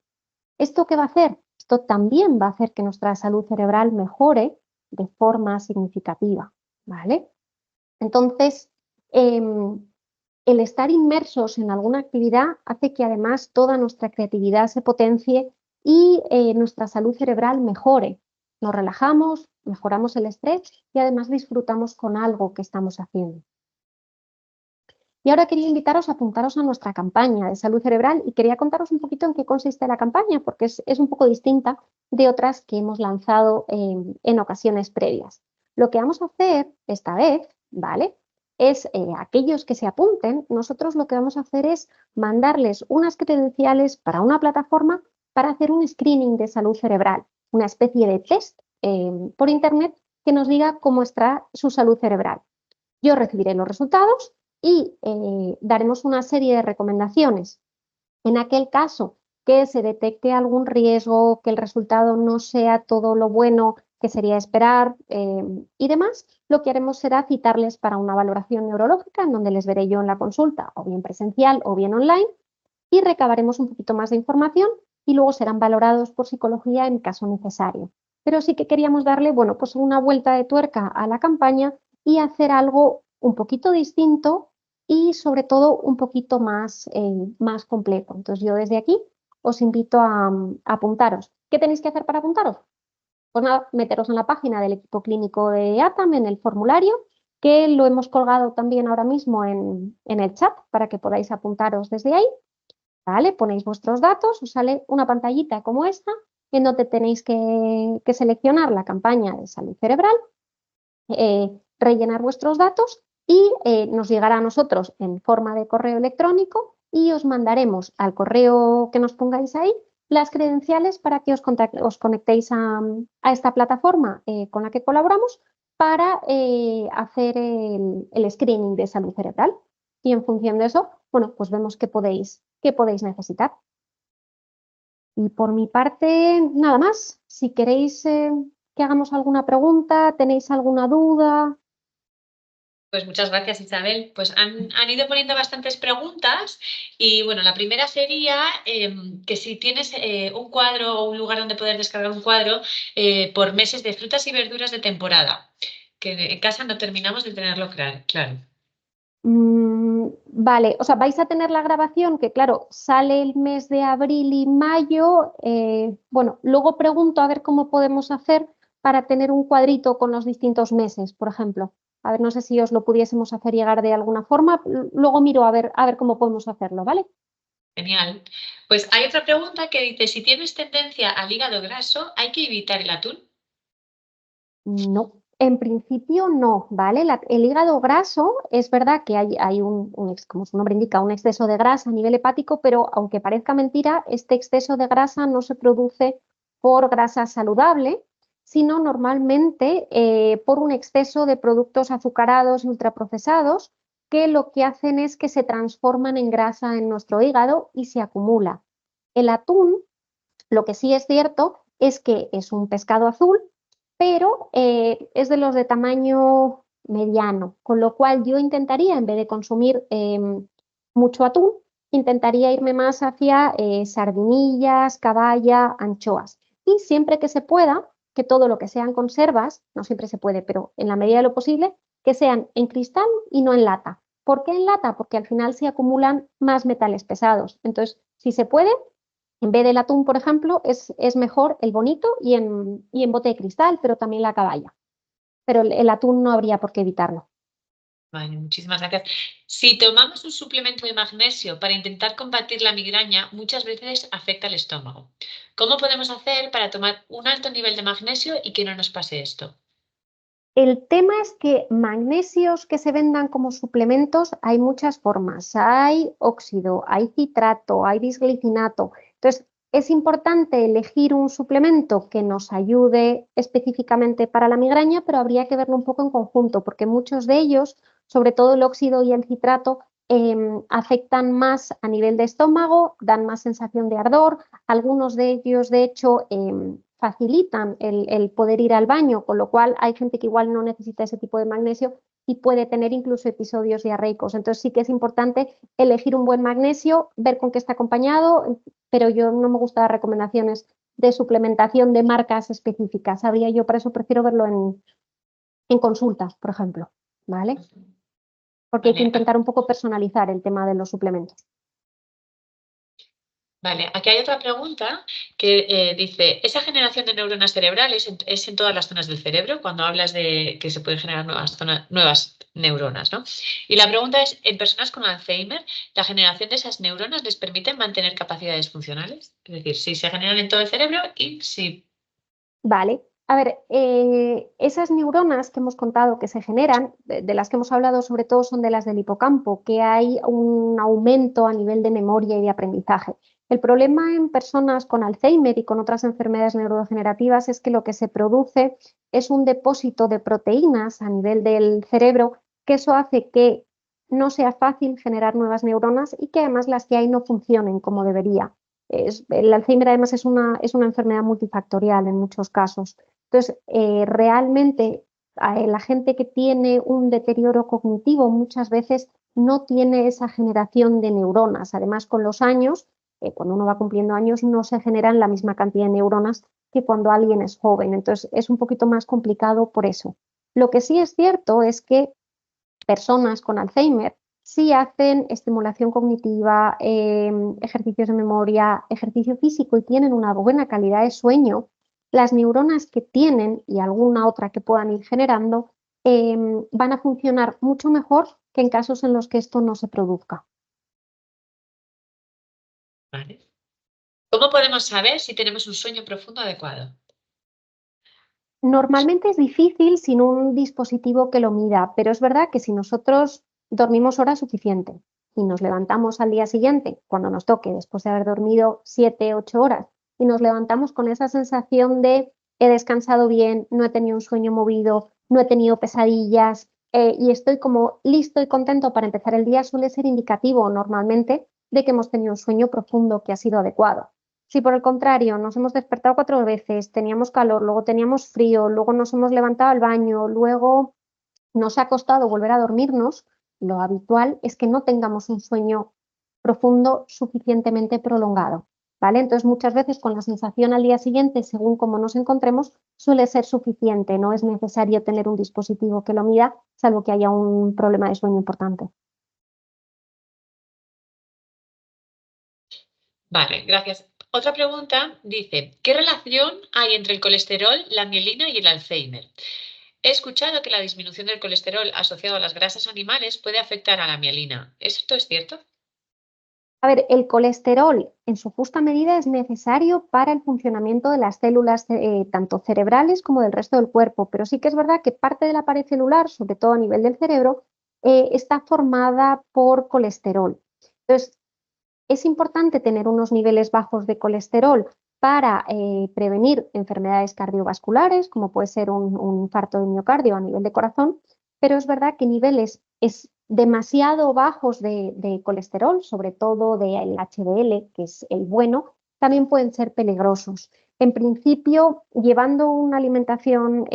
¿Esto qué va a hacer? Esto también va a hacer que nuestra salud cerebral mejore de forma significativa, ¿vale? Entonces, el estar inmersos en alguna actividad hace que además toda nuestra creatividad se potencie y nuestra salud cerebral mejore. Nos relajamos, mejoramos el estrés y además disfrutamos con algo que estamos haciendo. Y ahora quería invitaros a apuntaros a nuestra campaña de salud cerebral y quería contaros un poquito en qué consiste la campaña, porque es un poco distinta de otras que hemos lanzado en ocasiones previas. Lo que vamos a hacer esta vez, ¿vale? Es aquellos que se apunten, nosotros lo que vamos a hacer es mandarles unas credenciales para una plataforma para hacer un screening de salud cerebral, una especie de test por internet que nos diga cómo está su salud cerebral. Yo recibiré los resultados y daremos una serie de recomendaciones. En aquel caso que se detecte algún riesgo, que el resultado no sea todo lo bueno que sería esperar y demás, lo que haremos será citarles para una valoración neurológica en donde les veré yo en la consulta, o bien presencial o bien online, y recabaremos un poquito más de información y luego serán valorados por psicología en caso necesario. Pero sí que queríamos darle, bueno, pues una vuelta de tuerca a la campaña y hacer algo un poquito distinto y sobre todo un poquito más completo. Entonces yo desde aquí os invito a apuntaros. ¿Qué tenéis que hacer para apuntaros? Pues nada, meteros en la página del equipo clínico de ATAM, en el formulario, que lo hemos colgado también ahora mismo en el chat para que podáis apuntaros desde ahí. ¿Vale? Ponéis vuestros datos, os sale una pantallita como esta, en donde tenéis que seleccionar la campaña de salud cerebral, rellenar vuestros datos y nos llegará a nosotros en forma de correo electrónico y os mandaremos al correo que nos pongáis ahí las credenciales para que os conectéis a esta plataforma con la que colaboramos para hacer el screening de salud cerebral. Y en función de eso, bueno, pues vemos qué podéis necesitar. Y por mi parte, nada más. Si queréis que hagamos alguna pregunta, tenéis alguna duda. Pues muchas gracias, Isabel. Pues han ido poniendo bastantes preguntas y bueno, la primera sería que si tienes un cuadro o un lugar donde poder descargar un cuadro por meses de frutas y verduras de temporada, que en casa no terminamos de tenerlo claro. Vale, o sea, vais a tener la grabación que, claro, sale el mes de abril y mayo. Bueno, luego pregunto a ver cómo podemos hacer para tener un cuadrito con los distintos meses, por ejemplo. A ver, no sé si os lo pudiésemos hacer llegar de alguna forma. Luego miro a ver cómo podemos hacerlo, ¿vale? Genial. Pues hay otra pregunta que dice, si tienes tendencia al hígado graso, ¿hay que evitar el atún? No, en principio no, ¿vale? El hígado graso es verdad que hay como su nombre indica, un exceso de grasa a nivel hepático, pero aunque parezca mentira, este exceso de grasa no se produce por grasa saludable, sino normalmente por un exceso de productos azucarados y ultraprocesados que lo que hacen es que se transforman en grasa en nuestro hígado y se acumula. El atún, lo que sí es cierto es que es un pescado azul, pero es de los de tamaño mediano, con lo cual yo intentaría, en vez de consumir mucho atún, intentaría irme más hacia sardinillas, caballa, anchoas. Y siempre que se pueda, que todo lo que sean conservas, no siempre se puede, pero en la medida de lo posible, que sean en cristal y no en lata. ¿Por qué en lata? Porque al final se acumulan más metales pesados. Entonces, si se puede, en vez del atún, por ejemplo, es mejor el bonito y en bote de cristal, pero también la caballa. Pero el atún no habría por qué evitarlo. Vale, muchísimas gracias. Si tomamos un suplemento de magnesio para intentar combatir la migraña, muchas veces afecta al estómago. ¿Cómo podemos hacer para tomar un alto nivel de magnesio y que no nos pase esto? El tema es que magnesios que se vendan como suplementos hay muchas formas. Hay óxido, hay citrato, hay bisglicinato. Entonces, es importante elegir un suplemento que nos ayude específicamente para la migraña, pero habría que verlo un poco en conjunto, porque muchos de ellos, sobre todo el óxido y el citrato, afectan más a nivel de estómago, dan más sensación de ardor. Algunos de ellos, de hecho, facilitan el poder ir al baño, con lo cual hay gente que igual no necesita ese tipo de magnesio y puede tener incluso episodios diarreicos. Entonces sí que es importante elegir un buen magnesio, ver con qué está acompañado, pero yo no me gustan las recomendaciones de suplementación de marcas específicas. Habría yo para eso prefiero verlo en consultas, por ejemplo, ¿vale? Porque hay que Vale, intentar un poco personalizar el tema de los suplementos. vale. Aquí hay otra pregunta que dice, ¿esa generación de neuronas cerebrales es en todas las zonas del cerebro cuando hablas de que se pueden generar nuevas neuronas, ¿no? Y la pregunta es, ¿en personas con Alzheimer, la generación de esas neuronas les permite mantener capacidades funcionales? Es decir, si se generan en todo el cerebro y si... Vale. A ver, esas neuronas que hemos contado que se generan, de las que hemos hablado sobre todo son de las del hipocampo, que hay un aumento a nivel de memoria y de aprendizaje. El problema en personas con Alzheimer y con otras enfermedades neurodegenerativas es que lo que se produce es un depósito de proteínas a nivel del cerebro, que eso hace que no sea fácil generar nuevas neuronas y que además las que hay no funcionen como debería. El Alzheimer además es una enfermedad multifactorial en muchos casos. Entonces, realmente la gente que tiene un deterioro cognitivo muchas veces no tiene esa generación de neuronas. Además, con los años, cuando uno va cumpliendo años, no se generan la misma cantidad de neuronas que cuando alguien es joven. Entonces, es un poquito más complicado por eso. Lo que sí es cierto es que personas con Alzheimer si hacen estimulación cognitiva, ejercicios de memoria, ejercicio físico y tienen una buena calidad de sueño, las neuronas que tienen y alguna otra que puedan ir generando van a funcionar mucho mejor que en casos en los que esto no se produzca. Vale. ¿Cómo podemos saber si tenemos un sueño profundo adecuado? Normalmente es difícil sin un dispositivo que lo mida, pero es verdad que si nosotros dormimos horas suficiente y nos levantamos al día siguiente, cuando nos toque, después de haber dormido 7, 8 horas, y nos levantamos con esa sensación de he descansado bien, no he tenido un sueño movido, no he tenido pesadillas y estoy como listo y contento para empezar el día, suele ser indicativo normalmente de que hemos tenido un sueño profundo que ha sido adecuado. Si por el contrario nos hemos despertado 4 veces, teníamos calor, luego teníamos frío, luego nos hemos levantado al baño, luego nos ha costado volver a dormirnos, lo habitual es que no tengamos un sueño profundo suficientemente prolongado, ¿vale? Entonces, muchas veces con la sensación al día siguiente, según cómo nos encontremos, suele ser suficiente, no es necesario tener un dispositivo que lo mida, salvo que haya un problema de sueño importante. Vale, gracias. Otra pregunta dice, ¿qué relación hay entre el colesterol, la mielina y el Alzheimer? He escuchado que la disminución del colesterol asociado a las grasas animales puede afectar a la mielina. ¿Esto es cierto? A ver, el colesterol en su justa medida es necesario para el funcionamiento de las células, tanto cerebrales como del resto del cuerpo, pero sí que es verdad que parte de la pared celular, sobre todo a nivel del cerebro, está formada por colesterol. Entonces, es importante tener unos niveles bajos de colesterol para prevenir enfermedades cardiovasculares, como puede ser un infarto de miocardio a nivel de corazón, pero es verdad que niveles demasiado bajos de colesterol, sobre todo del HDL, que es el bueno, también pueden ser peligrosos. En principio, llevando una alimentación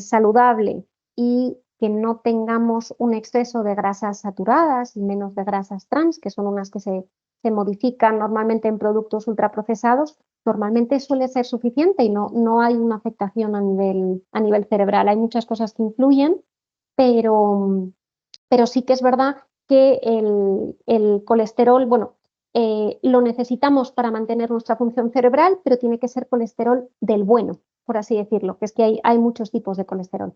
saludable y que no tengamos un exceso de grasas saturadas y menos de grasas trans, que son unas que se modifican normalmente en productos ultraprocesados, normalmente suele ser suficiente y no hay una afectación a nivel cerebral. Hay muchas cosas que influyen, pero, pero sí que es verdad que el colesterol, bueno, lo necesitamos para mantener nuestra función cerebral, pero tiene que ser colesterol del bueno, por así decirlo, que es que hay muchos tipos de colesterol.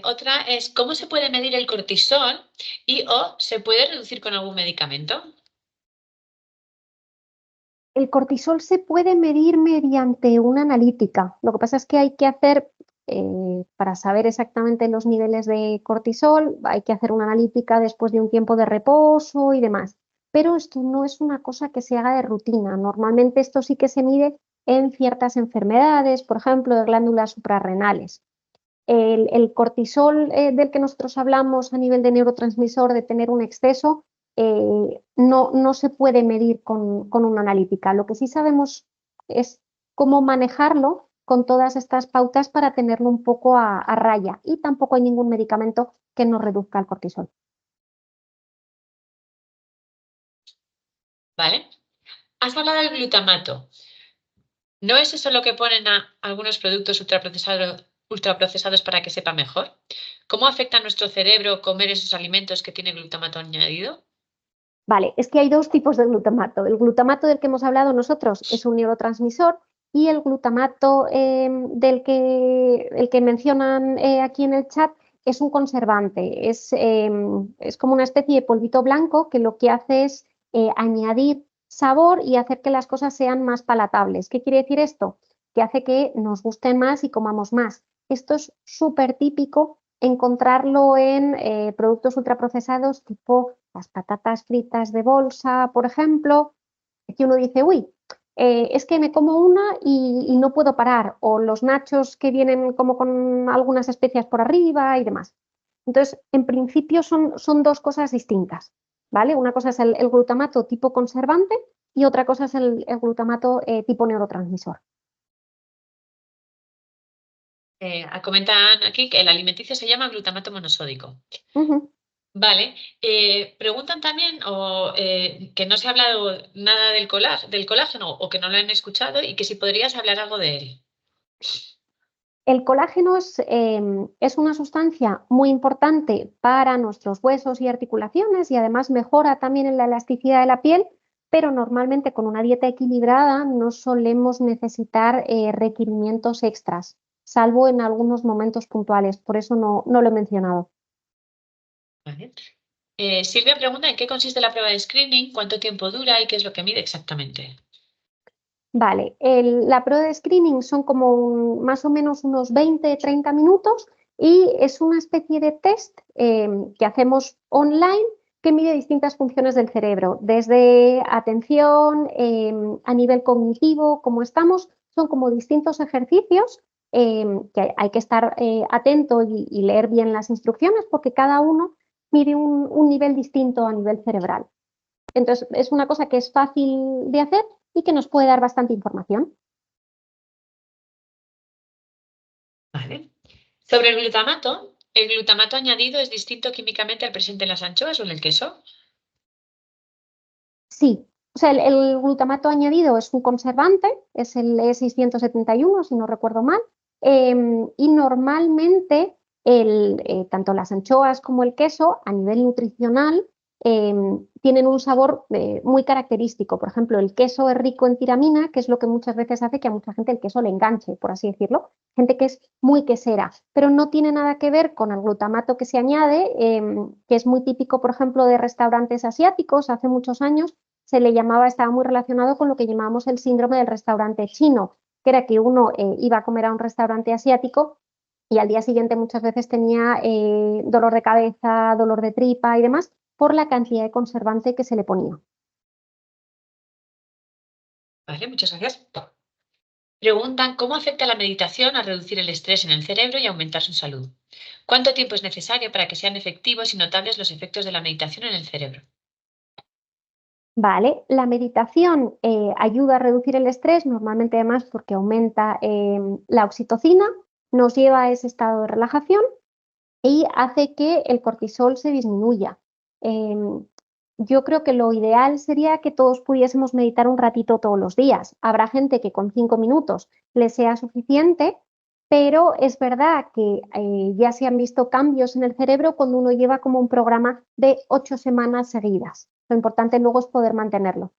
Otra es, ¿cómo se puede medir el cortisol y o se puede reducir con algún medicamento? El cortisol se puede medir mediante una analítica. Lo que pasa es que hay que hacer, para saber exactamente los niveles de cortisol, hay que hacer una analítica después de un tiempo de reposo y demás. Pero esto no es una cosa que se haga de rutina. Normalmente esto sí que se mide en ciertas enfermedades, por ejemplo, de glándulas suprarrenales. El cortisol del que nosotros hablamos a nivel de neurotransmisor, de tener un exceso, no se puede medir con una analítica. Lo que sí sabemos es cómo manejarlo con todas estas pautas para tenerlo un poco a raya. Y tampoco hay ningún medicamento que nos reduzca el cortisol. ¿Vale? Has hablado del glutamato. ¿No es eso lo que ponen a algunos productos ultraprocesados para que sepa mejor? ¿Cómo afecta a nuestro cerebro comer esos alimentos que tienen glutamato añadido? Vale, es que hay dos tipos de glutamato. El glutamato del que hemos hablado nosotros es un neurotransmisor y el glutamato el que mencionan aquí en el chat es un conservante. Es como una especie de polvito blanco que lo que hace es añadir sabor y hacer que las cosas sean más palatables. ¿Qué quiere decir esto? Que hace que nos gusten más y comamos más. Esto es súper típico encontrarlo en productos ultraprocesados tipo las patatas fritas de bolsa, por ejemplo, que uno dice, uy, es que me como una y no puedo parar, o los nachos que vienen como con algunas especias por arriba y demás. Entonces, en principio son dos cosas distintas, ¿vale? Una cosa es el glutamato tipo conservante y otra cosa es el glutamato tipo neurotransmisor. Comentan aquí que el alimenticio se llama glutamato monosódico. Ujú. Vale. Preguntan también que no se ha hablado nada del colágeno o que no lo han escuchado y que si podrías hablar algo de él. El colágeno es una sustancia muy importante para nuestros huesos y articulaciones y además mejora también en la elasticidad de la piel, pero normalmente con una dieta equilibrada no solemos necesitar requerimientos extras, salvo en algunos momentos puntuales. Por eso no lo he mencionado. Vale. Silvia pregunta en qué consiste la prueba de screening, cuánto tiempo dura y qué es lo que mide exactamente. Vale, la prueba de screening son como más o menos unos 20-30 minutos y es una especie de test que hacemos online que mide distintas funciones del cerebro, desde atención, a nivel cognitivo, cómo estamos, son como distintos ejercicios que hay que estar atento y leer bien las instrucciones porque cada uno mide un nivel distinto a nivel cerebral. Entonces, es una cosa que es fácil de hacer y que nos puede dar bastante información. Vale. Sobre el glutamato añadido es distinto químicamente al presente en las anchoas o en el queso. Sí, o sea, el glutamato añadido es un conservante, es el E671, si no recuerdo mal, y normalmente tanto las anchoas como el queso a nivel nutricional tienen un sabor muy característico. Por ejemplo, el queso es rico en tiramina, que es lo que muchas veces hace que a mucha gente el queso le enganche, por así decirlo. Gente que es muy quesera, pero no tiene nada que ver con el glutamato que se añade, que es muy típico, por ejemplo, de restaurantes asiáticos hace muchos años se le llamaba, estaba muy relacionado con lo que llamamos el síndrome del restaurante chino, que era que uno iba a comer a un restaurante asiático y al día siguiente muchas veces tenía dolor de cabeza, dolor de tripa y demás por la cantidad de conservante que se le ponía. Vale, muchas gracias. Preguntan cómo afecta la meditación a reducir el estrés en el cerebro y aumentar su salud. ¿Cuánto tiempo es necesario para que sean efectivos y notables los efectos de la meditación en el cerebro? Vale, la meditación ayuda a reducir el estrés, normalmente además porque aumenta la oxitocina, nos lleva a ese estado de relajación y hace que el cortisol se disminuya. Yo creo que lo ideal sería que todos pudiésemos meditar un ratito todos los días. Habrá gente que con 5 minutos le sea suficiente, pero es verdad que ya se han visto cambios en el cerebro cuando uno lleva como un programa de 8 semanas seguidas. Lo importante luego es poder mantenerlo.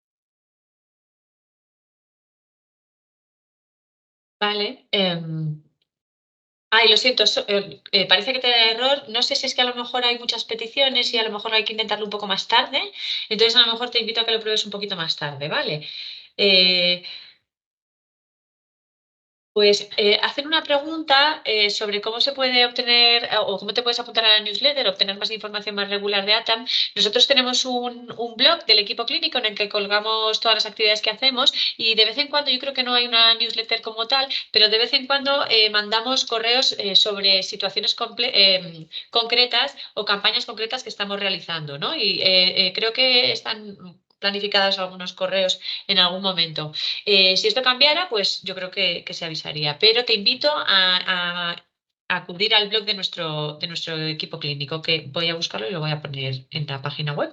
Vale. Ay, lo siento, parece que te da error. No sé si es que a lo mejor hay muchas peticiones y a lo mejor hay que intentarlo un poco más tarde. Entonces, a lo mejor te invito a que lo pruebes un poquito más tarde, ¿vale? Eh, Pues hacen una pregunta sobre cómo se puede obtener o cómo te puedes apuntar a la newsletter, obtener más información más regular de ATAM. Nosotros tenemos un blog del equipo clínico en el que colgamos todas las actividades que hacemos y de vez en cuando, yo creo que no hay una newsletter como tal, pero de vez en cuando mandamos correos sobre situaciones concretas o campañas concretas que estamos realizando, ¿no? Y creo que están planificados algunos correos en algún momento. Si esto cambiara, pues yo creo que se avisaría. Pero te invito a acudir al blog de nuestro equipo clínico, que voy a buscarlo y lo voy a poner en la página web.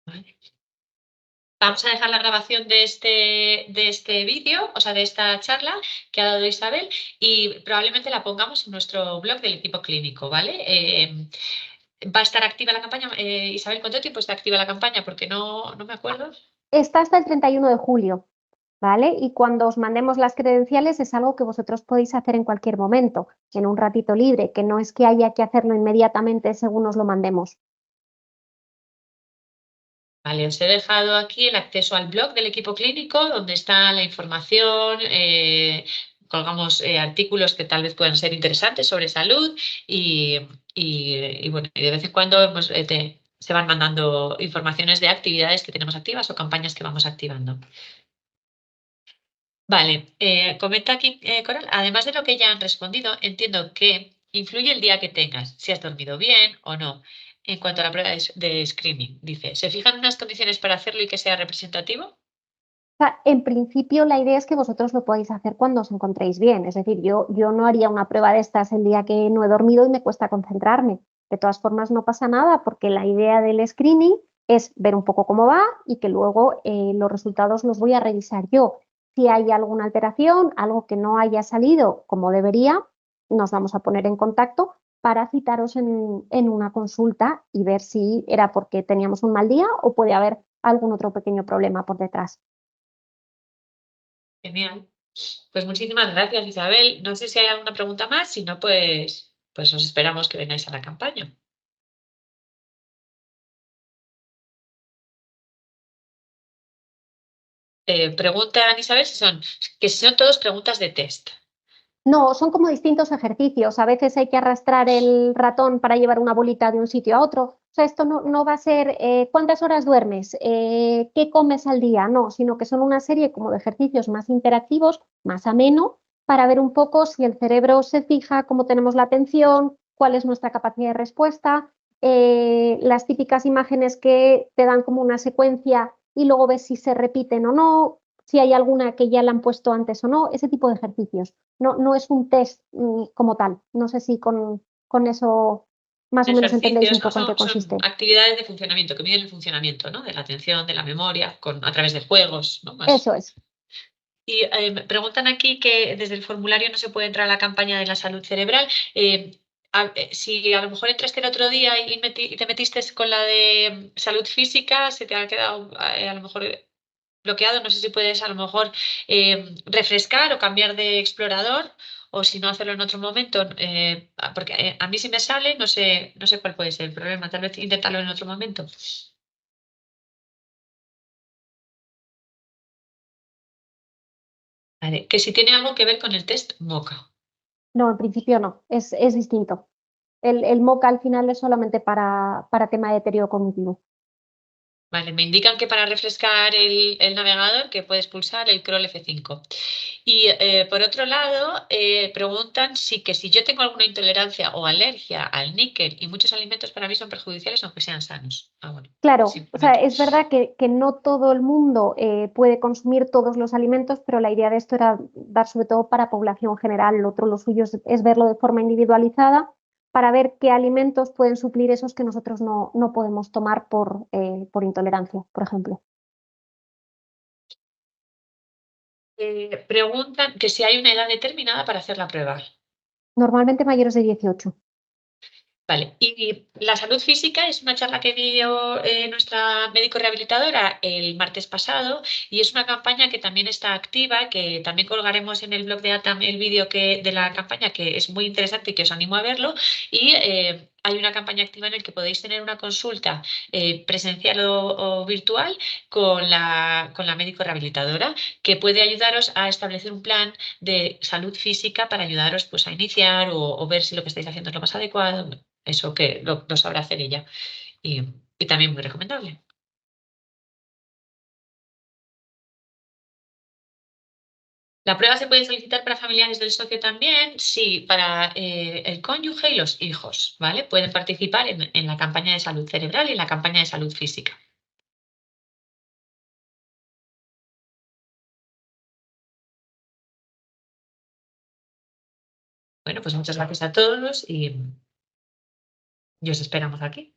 Vale. Vamos a dejar la grabación de este vídeo, o sea, de esta charla que ha dado Isabel, y probablemente la pongamos en nuestro blog del equipo clínico, ¿vale? ¿Va a estar activa la campaña? Isabel, ¿cuánto tiempo está activa la campaña? Porque no me acuerdo. Está hasta el 31 de julio. ¿Vale? Y cuando os mandemos las credenciales es algo que vosotros podéis hacer en cualquier momento, en un ratito libre, que no es que haya que hacerlo inmediatamente según os lo mandemos. Vale, os he dejado aquí el acceso al blog del equipo clínico, donde está la información, colgamos artículos que tal vez puedan ser interesantes sobre salud y bueno, y de vez en cuando pues, se van mandando informaciones de actividades que tenemos activas o campañas que vamos activando. Vale, comenta aquí, Coral, además de lo que ya han respondido, entiendo que influye el día que tengas, si has dormido bien o no. En cuanto a la prueba de screening, dice, ¿se fijan unas condiciones para hacerlo y que sea representativo? O sea, en principio la idea es que vosotros lo podáis hacer cuando os encontréis bien. Es decir, yo no haría una prueba de estas el día que no he dormido y me cuesta concentrarme. De todas formas, no pasa nada porque la idea del screening es ver un poco cómo va y que luego los resultados los voy a revisar yo. Si hay alguna alteración, algo que no haya salido como debería, nos vamos a poner en contacto para citaros en una consulta y ver si era porque teníamos un mal día o puede haber algún otro pequeño problema por detrás. Genial. Pues muchísimas gracias, Isabel. No sé si hay alguna pregunta más, si no, pues os esperamos que vengáis a la campaña. Preguntan, Isabel, si son todos preguntas de test. No, son como distintos ejercicios. A veces hay que arrastrar el ratón para llevar una bolita de un sitio a otro. O sea, esto no va a ser cuántas horas duermes, qué comes al día, no, sino que son una serie como de ejercicios más interactivos, más ameno, para ver un poco si el cerebro se fija, cómo tenemos la atención, cuál es nuestra capacidad de respuesta. las típicas imágenes que te dan como una secuencia y luego ves si se repiten o no, si hay alguna que ya la han puesto antes o no, ese tipo de ejercicios. No, no es un test como tal. No sé si con eso más o menos entendéis un Ejercicios, ¿no? poco en qué Son consiste. actividades de funcionamiento, que miden el funcionamiento, ¿no? De la atención, de la memoria, a través de juegos, ¿no? Eso es. Y me preguntan aquí que desde el formulario no se puede entrar a la campaña de la salud cerebral. Si a lo mejor entraste el otro día y te metiste con la de salud física, se te ha quedado a lo mejor bloqueado. No sé si puedes a lo mejor refrescar o cambiar de explorador, o si no hacerlo en otro momento, porque a mí si me sale, no sé cuál puede ser el problema. Tal vez intentarlo en otro momento. Vale, que si tiene algo que ver con el test MOCA. No, en principio no, es distinto. El MOOC al final es solamente para tema de deterioro cognitivo. Vale, me indican que para refrescar el navegador que puedes pulsar el scroll F5. Y por otro lado, preguntan si yo tengo alguna intolerancia o alergia al níquel, y muchos alimentos para mí son perjudiciales aunque sean sanos. Bueno, Claro, o sea, simplemente. es verdad que no todo el mundo puede consumir todos los alimentos, pero la idea de esto era dar sobre todo para población general. Lo otro, lo suyo es verlo de forma individualizada para ver qué alimentos pueden suplir esos que nosotros no podemos tomar por intolerancia, por ejemplo. Preguntan que si hay una edad determinada para hacer la prueba. Normalmente mayores de 18. Vale, y la salud física es una charla que dio nuestra médico rehabilitadora el martes pasado, y es una campaña que también está activa, que también colgaremos en el blog de ATAM el vídeo de la campaña, que es muy interesante y que os animo a verlo. Y hay una campaña activa en la que podéis tener una consulta presencial o virtual con la médico rehabilitadora, que puede ayudaros a establecer un plan de salud física para ayudaros pues, a iniciar o ver si lo que estáis haciendo es lo más adecuado. Eso que lo sabrá hacer ella, y también muy recomendable. La prueba se puede solicitar para familiares del socio también, sí, para el cónyuge y los hijos, ¿vale? Pueden participar en la campaña de salud cerebral y en la campaña de salud física. Bueno, pues muchas gracias a todos y os esperamos aquí.